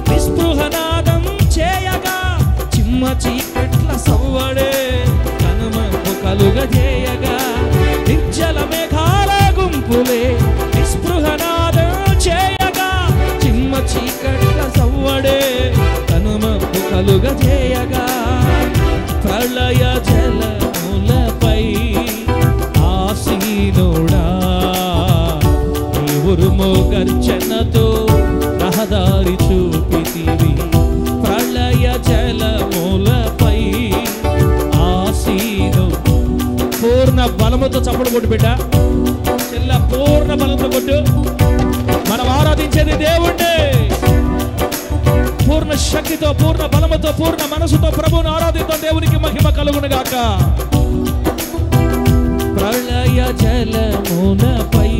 నిస్పృహనాదం చేయగా చిమ్మ చీకట్ల సవ్వడే కనుమకు కలుగజేయగా నిర్జల మేఘాల గుంపులే నిస్పృహనాదం చేయగా చిమ్మ చీకట్ల సవ్వడే కనుమకు కలుగజేయగా ప్రళయ జలములపై ఆసీనుడా ఉరుము గర్జనతో రహదారి చూపితివి ప్రళయ జలములపై ఆసీను పూర్ణ బలముతో చప్పుడు కొట్టు బిడ్డ చెల్ల పూర్ణ బలంతో కొట్టు మనం ఆరాధించేది దేవుణ్ణి పూర్ణ శక్తితో పూర్ణ బలముతో పూర్ణ మనసుతో ప్రభువును ఆరాధిద్దాం దేవునికి మహిమ కలుగును గాక ప్రళయ జలములపై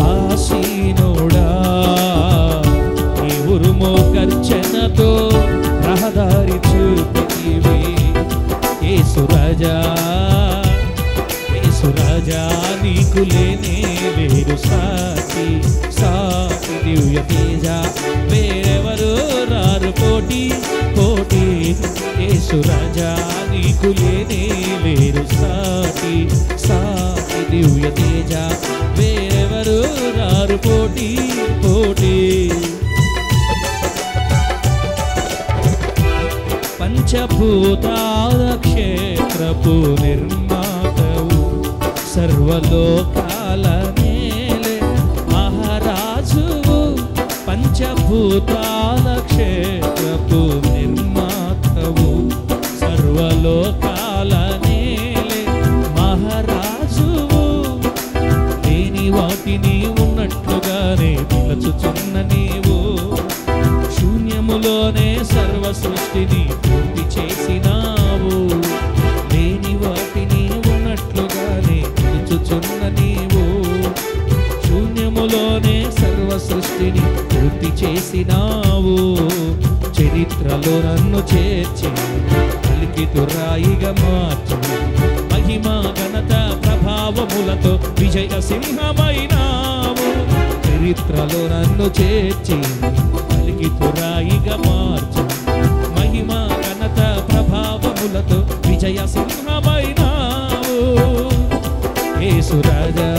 ఆసీనుడా నీ ఉరుము గర్జనతో రహదారి చూపితివి యేసు రాజా నీకు లేనే లేరు సాటి సాటి దివ్య తేజ వేరెవరు రారు పోటీ పోటీ యేసు రాజా నీకు లేనే లేరు సాటి సాటి దివ్య తేజ వేరెవరు రారు పోటీ పోటీ పంచభూతాల క్షేత్రపు నిర్మాతవు సర్వలోకాల నేలే మహారాజువు పంచభూతాల క్షేత్రపు నిర్మాతవు సర్వలోకాల నేలే మహారాజువు లేని వాటిని ఉన్నట్లుగానే పిలుచుచున్న నీవు శూన్యములోనే సర్వ సృష్టిని పూర్తి చేసినావు లేని వాటిని ఉన్నట్లుగానే పిలుచుచున్న నీవు శూన్యములోనే సర్వ సృష్టిని పూర్తి చేసినావు చరిత్రలో నన్ను చేర్చి పలికితురాయిగా మార్చి మహిమ ఘనత ప్రభావములతో విజయ సింహమైనావు చరిత్రలో నన్ను చేర్చి పలికితురాయిగా మార్చి మహిమ ఘనత ప్రభావములతో విజయ సింహమైనావు యేసు రాజా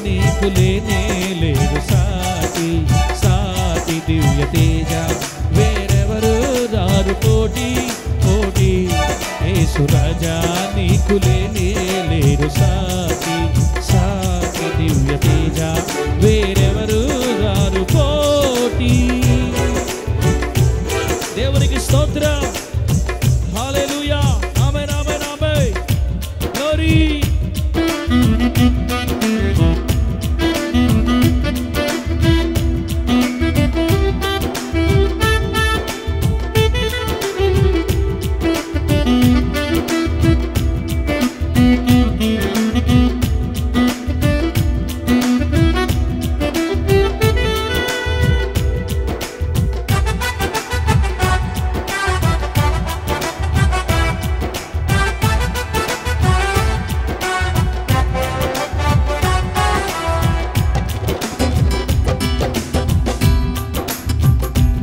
నీకు లేనే లేదు సాటి సాటి దివ్య తేజ వేరెవరు రారు పోటీ పోటీ యేసు రాజా నీకు లేనే లేదు సాటి సాటి దివ్య తేజ వేరెవరు రారు పోటీ దేవునికి స్తోత్రం హల్లెలూయా ఆమేన్ ఆమేన్ ఆమేన్ గ్లోరీ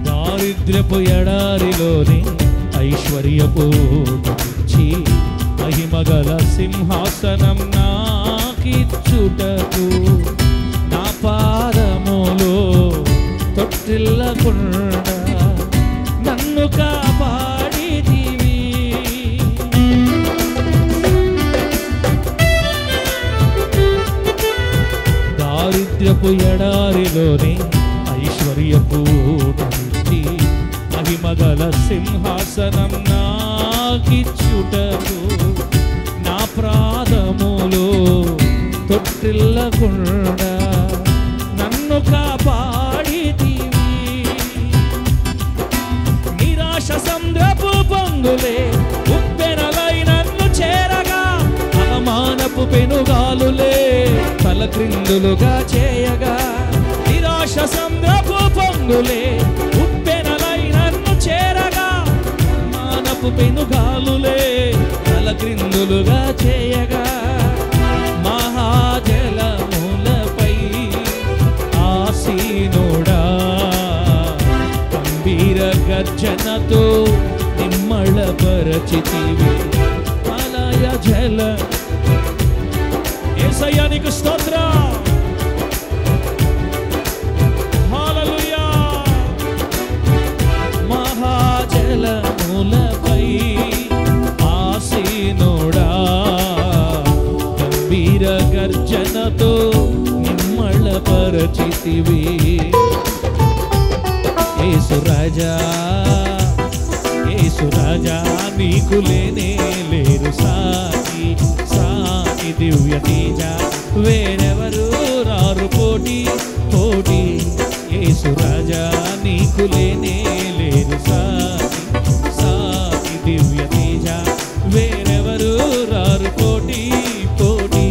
దారిద్ర్యపు ఎడారిలోని ఐశ్వర్యపు నుంచి మహిమగల సింహాసనం నాకిచ్చుటకు నా పాదములో తొట్టిల్లకుండా నన్ను కాపాడితివి దారిద్ర్యపు ఎడారిలోని ఐశ్వర్యపు నుంచి మహిమగల సింహాసనం నాకిచ్చుటకు నా ప్రాదములో తొట్టిల్లకుండా నన్ను కాపాడితివి నిరాశ సంద్రపు పొంగులే ఉప్పెనలై నన్ను చేరగా అవమానపు పెనుగాలులే తలక్రిందులుగా చేయగా నిరాశ సంద్రపు పొంగులే ఉప్పెనలై నన్ను చేరగా మానపు పెనుగాలులే తలక్రిందులుగా చేయగా మహాజలములపై ఆసీ గర్జనతో నిమ్మళపరచితివి ఆలయ జల. యేసయ్యా నీకు స్తోత్రం. హల్లెలూయా. మహాజలములపై ఆసీనుడా గంభీర గర్జనతో నిమ్మళపరచితివి యేసు రాజా. యేసు రాజా నీకు లేనే లేరు సాటి సాటి దివ్య తేజ వేరెవరు రారు పోటీ పోటీ. యేసు రాజా నీకు లేనే లేరు సాటి సాటి దివ్య తేజ వేరెవరు రారు పోటీ పోటీ.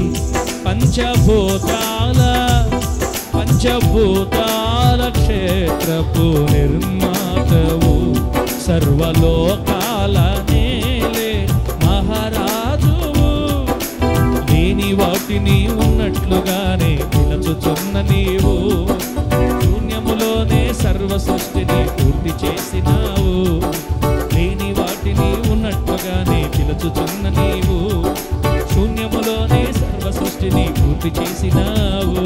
పంచభూతాల క్షేత్రపు నిర్మాతవు సర్వలోకాల నేలే మహారాజువు. లేని వాటిని ఉన్నట్లుగానే పిలుచుచున్న నీవు శూన్యములోనే సర్వ సృష్టిని పూర్తి చేసినావు. లేని వాటిని ఉన్నట్లుగానే పిలుచుచున్న నీవు శూన్యములోనే సర్వ సృష్టిని పూర్తి చేసినావు.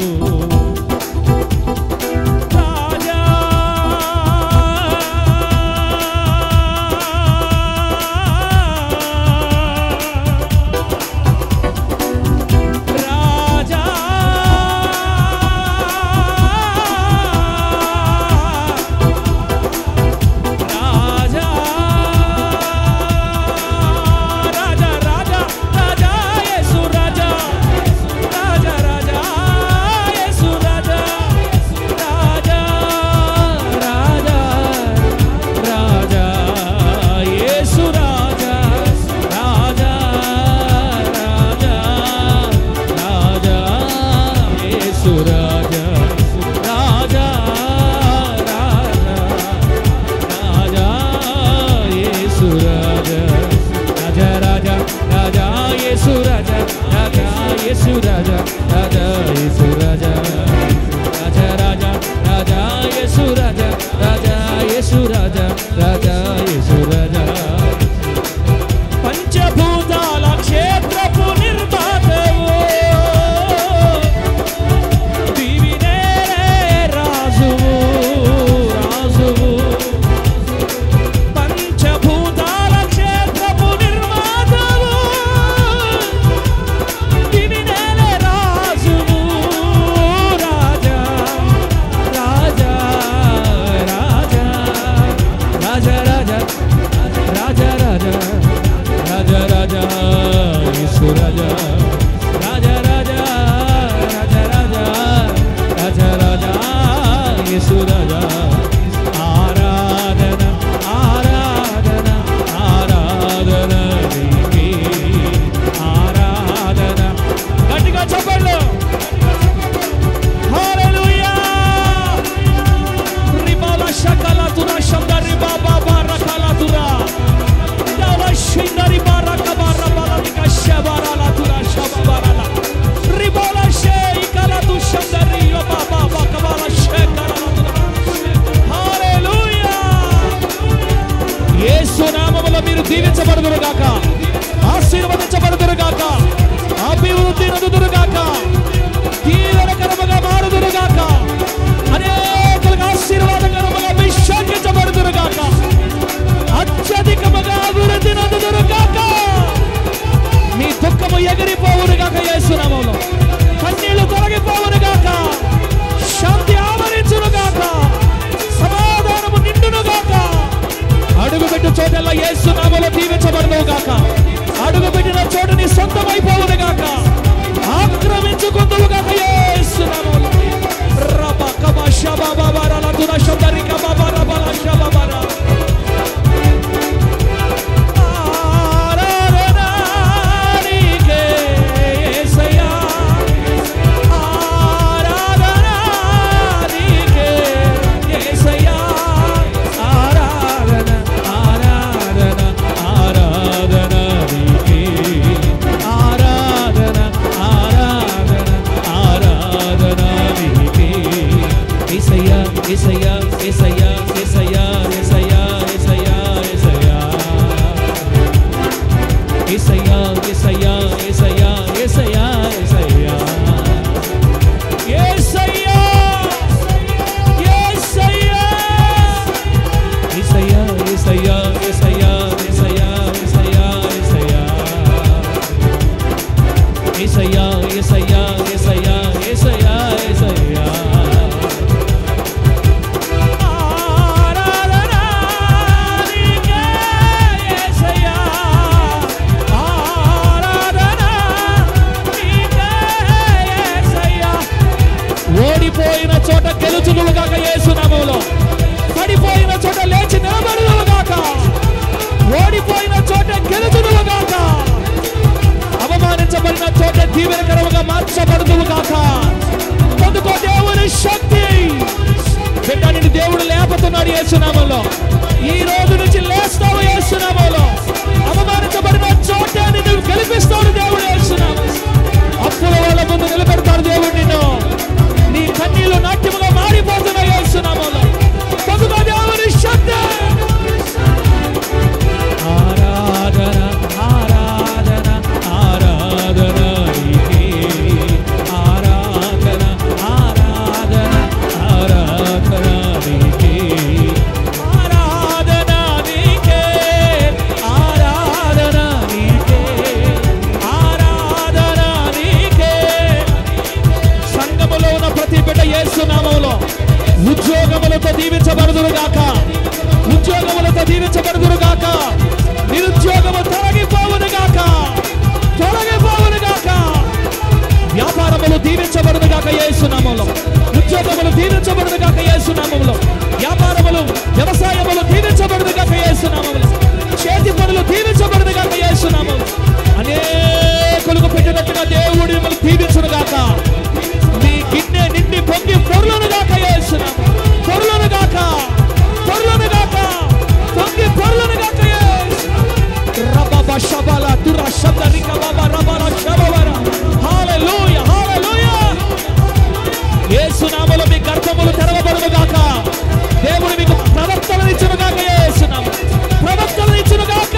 పంచభూతాల క్షేత్రపు నిర్మాతవు దివినే రాజువు రాజువు. పంచభూతాల క్షేత్రపు నిర్మాతవు దివినే రాజువు రాజా రాజా రాజా రాజా రాజా రాజా రాజా రాజా రాజా యేసు రాజా రాజా రాజా రాజా రాజా రాజా రాజా యేసు రాజా. ఆరాధన ఆరాధన ఆరాధన నీకే ఆరాధన. గట్టిగా చెప్పండి. హల్లెలూయా. రిబాల షకల తురా శబ్ద రిబా బాబా రకల తురా షిందరి బారక బారబాల నిక షబారాల తురా షబారాల రిబాల షేకల తు షందరి బాబా బాకబాల షేకల తురా. హల్లెలూయా. యేసు నామములో మీరు దీవించబడుదురు గాక, ఆశీర్వదించబడుదురు గాక, అభివృద్ధి నొందుదురు గాక, దీవెనకరముగా మారుదురు గాక, అనేకులకు ఆశీర్వాదకరముగా అభిషేకించబడుదురు గాక, అత్యధికముగా అభివృద్ధి నొందుదురు గాక. మీ దుఃఖము ఎగిరిపోవును గాక యేసు నామములో. కన్నీళ్లు తొలగిపోవును గాక, శాంతి ఆవరించును గాక, సమాధానము నిండును గాక. అడుగు పెట్టు చోటల్లా యేసు నామములో దీవించబడును గాక. అడుగు పెట్టిన చోటు నీ సొంతమైపోవును గాక, ఆక్రమించుకుందువు గాక యేసు నామములో. రబా కబా షబా బాబా రల తున షబరి కబా రబల షబా బారా. ఏసయ్యా ఏసయ్యా ఏసయ్యా ఏసయ్యా ఏసయ్యా దీవెనకరముగా మార్చబడుదువు గాక. పొందుకో దేవుని శక్తి. బిడ్డ నిన్ను దేవుడు లేపుతున్నాడు యేసు నామములో. ఈ రోజు నుంచి లేస్తావు యేసు నామములో. అవమానించబడిన చోటే నిన్ను గెలిపిస్తాడు దేవుడు యేసు నామములో. అప్పుల వాళ్ళ ముందు నిలబెడతాడు దేవుడు నిన్ను. నీ కన్నీళ్లు నాట్యముగా మారిపోతున్నాయి యేసు నామములో. పొందుకో దేవుని శక్తి. ఆరాధన ఆరాధన ఆరాధన నీకే. ఆరాధన ఆరాధన ఆరాధన నీకే. ఆరాధన నీకే. ఆరాధన నీకే. ఆరాధన నీకే. సంఘములో ఉన్న ప్రతి బిడ్డ యేసు నామములో ఉద్యోగములతో దీవించబడుదురు గాక. ఉద్యోగములతో దీవించబడుదురు గాక. నిరుద్యోగము తొలగిపోవును గాక. తొలగిపోవును గాక. వ్యాపారములు దీవించబడును గాక యేసు నామములో. ఉద్యోగములు దీవించబడును గాక యేసు నామములో. వ్యాపారములు వ్యవసాయములు దీవించబడును గాక యేసు నామములో. చేతి పనులు దీవించబడును గాక యేసు నామములో. అనేకులకు పెట్టినట్టుగా దేవుడు మిమ్మల్ని దీవించును గాక. మీ గిన్నె నిండి పొంగి పొర్లును గాక యేసు నామములో. పొర్లును గాక. పొర్లును గాక. పొంగి పొర్లును గాక యేసు. రబబ షబల తుర శబ్ద రికబబ రబల షబవర. హల్లెలూయా హల్లెలూయా. యేసు నామములో మీ గర్భములు తెరవబడును గాక. దేవుడు మీకు ప్రవక్తలను గాక యేసు నామములో. ప్రవక్తలను గాక.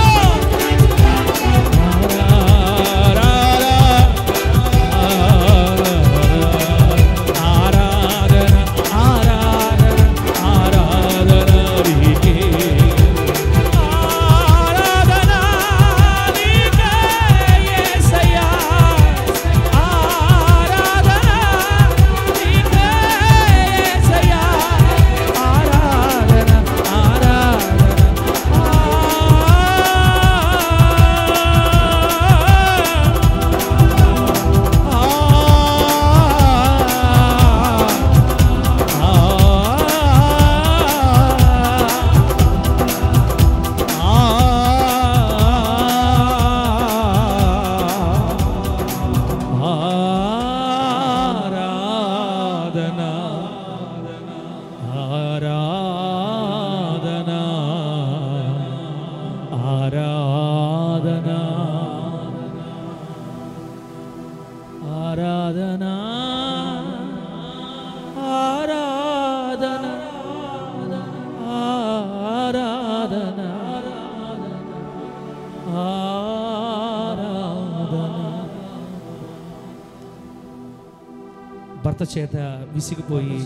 భర్త చేత విసిగిపోయి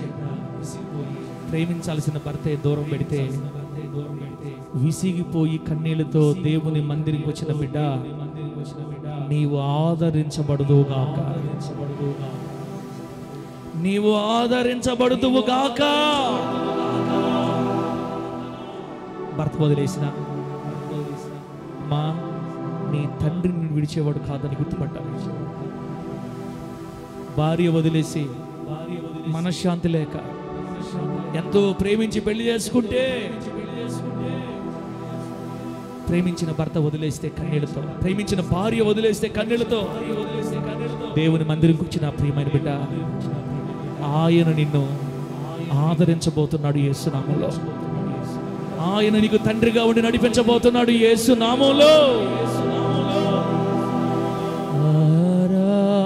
ప్రేమించాల్సిన భర్తే దూరం పెడితే విసిగిపోయి కన్నీళ్లతో దేవుని మందిరికి వచ్చిన బిడ్డ నీవు ఆదరించబడుదువుగాక. నీవు ఆదరించబడుదువుగాక. భర్త వదిలేసిన అమ్మా నీ తండ్రిని విడిచేవాడు కాదని గుర్తుపట్టాలి. భార్య వదిలేసి మనశ్శాంతి లేక ఎంతో ప్రేమించి పెళ్లి చేసుకుంటే ప్రేమించిన భర్త వదిలేస్తే కన్నీళ్లతో, ప్రేమించిన భార్య వదిలేస్తే కన్నీళ్లతో దేవుని మందిరంకి వచ్చిన ప్రియమైన బిడ్డ ఆయన నిన్ను ఆదరించబోతున్నాడు యేసు నామములో. ఆయన నీకు తండ్రిగా ఉండి నడిపించబోతున్నాడు యేసు నామములో.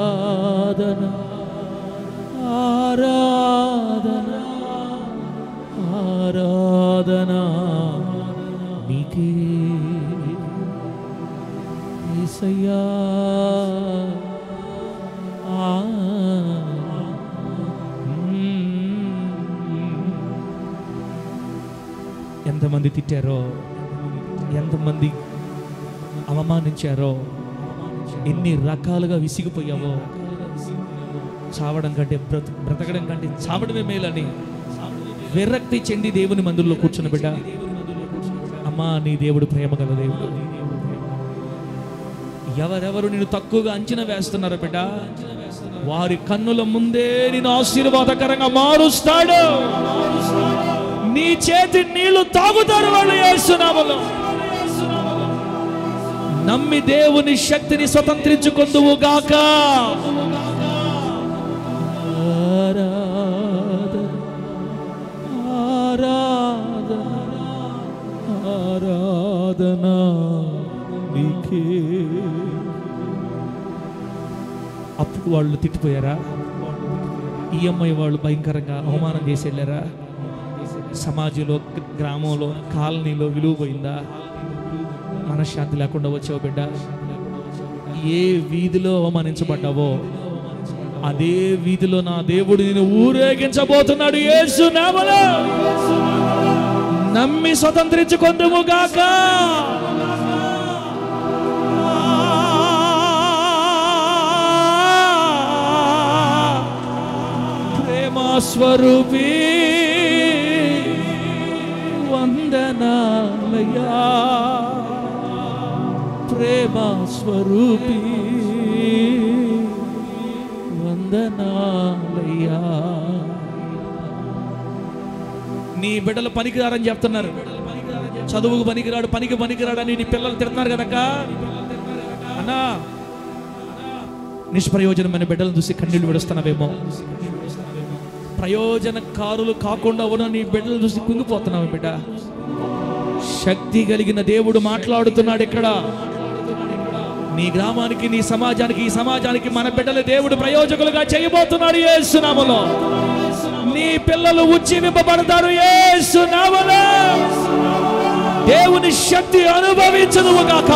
ఆరాధన ఆరాధన ఆరాధన నీకే యేసయ్యా. ఎంతమంది తిట్టారో, ఎంతమంది అవమానించారో, ఎన్ని రకాలుగా విసిగిపోయావో, చావడం కంటే బ్రతకడం కంటే చావడమే మేలని విరక్తి చెంది దేవుని మందిరంలో కూర్చున్న బిడ్డ, అమ్మా నీ దేవుడు ప్రేమ గల దేవుడు. ఎవరెవరు నిన్ను తక్కువగా అంచనా వేస్తున్నారో బిడ్డ, వారి కన్నుల ముందే నిన్ను ఆశీర్వాదకరంగా మారుస్తాడు. నీ చేతి నీళ్లు తాగుతారు వాళ్ళు యేసు నామములో. నమ్మి దేవుని శక్తిని స్వతంత్రించుకొందువు గాక. ఆరాధనా నీకే. అప్పుడు వాళ్ళు తిట్టిపోయారా? ఈఎంఐ వాళ్ళు భయంకరంగా అవమానం చేసి వెళ్ళారా? సమాజంలో, గ్రామంలో, కాలనీలో విలువ పోయిందా? మనశ్శాంతి లేకుండా వచ్చావు బిడ్డ. ఏ వీధిలో అవమానించబడ్డావో అదే వీధిలో నా దేవుడు నిన్ను ఊరేగించబోతున్నాడు. యేసు నామములో నమ్మి స్వతంత్రించుకొందుము గాక. ప్రేమ స్వరూపీ వందనాలయ్యా, ప్రేమ స్వరూపీ వందనాలయ్యా. నీ బిడ్డలు పనికిరారని చెప్తున్నారు. చదువుకు పనికిరాడు, పనికి పనికిరాడు అని నీ పిల్లలు తిడుతున్నారు కనుక అన్నా, నిష్ప్రయోజనమైన బిడ్డలను చూసి కన్నీళ్లు విడుస్తున్నావేమో. ప్రయోజనకారులు కాకుండా ఉన్న నీ బిడ్డలు చూసి కుంగిపోతున్నావు బిడ్డ. శక్తి కలిగిన దేవుడు మాట్లాడుతున్నాడు ఇక్కడ. నీ గ్రామానికి, నీ సమాజానికి, ఈ సమాజానికి మన బిడ్డల దేవుడు ప్రయోజకులుగా చేయబోతున్నాడు యేసు నామములో. నీ పిల్లలు ఉజ్జీవింపబడతారు యేసు నామములో. దేవుని శక్తి అనుభవించుదువు గాక.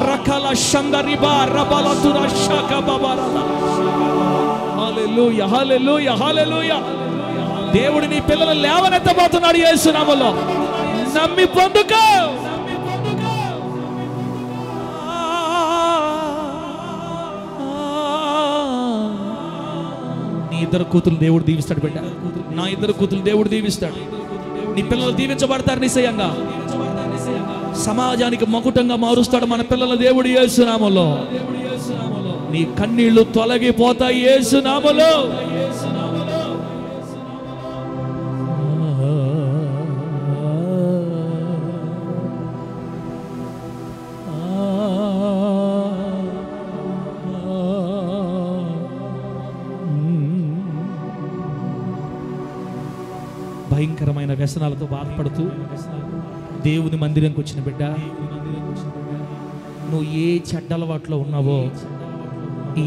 రకల షందరిబా రబలతుర షకబబరల. హల్లెలూయా, హల్లెలూయా, హల్లెలూయా. దేవుడు నీ పిల్లలను లేవనెత్తబోతున్నాడు యేసు నామములో. నమ్మి పొందుకో. నీ ఇద్దరు కూతురు దేవుడు దీవిస్తాడు బిడ్డ. నా ఇద్దరు కూతురు దేవుడు దీవిస్తాడు. నీ పిల్లలు దీవించబడతారు నిశ్చయంగా. సమాజానికి మకుటంగా మారుస్తాడు మన పిల్లల దేవుడు యేసు నామములో. నీ కన్నీళ్లు తొలగిపోతాయి యేసు నామములో. భయంకరమైన వ్యసనాలతో బాధపడుతూ దేవుని మందిరంకి వచ్చిన బిడ్డ, నువ్వు ఏ చెడ్డ అలవాట్లో ఉన్నావో ఈ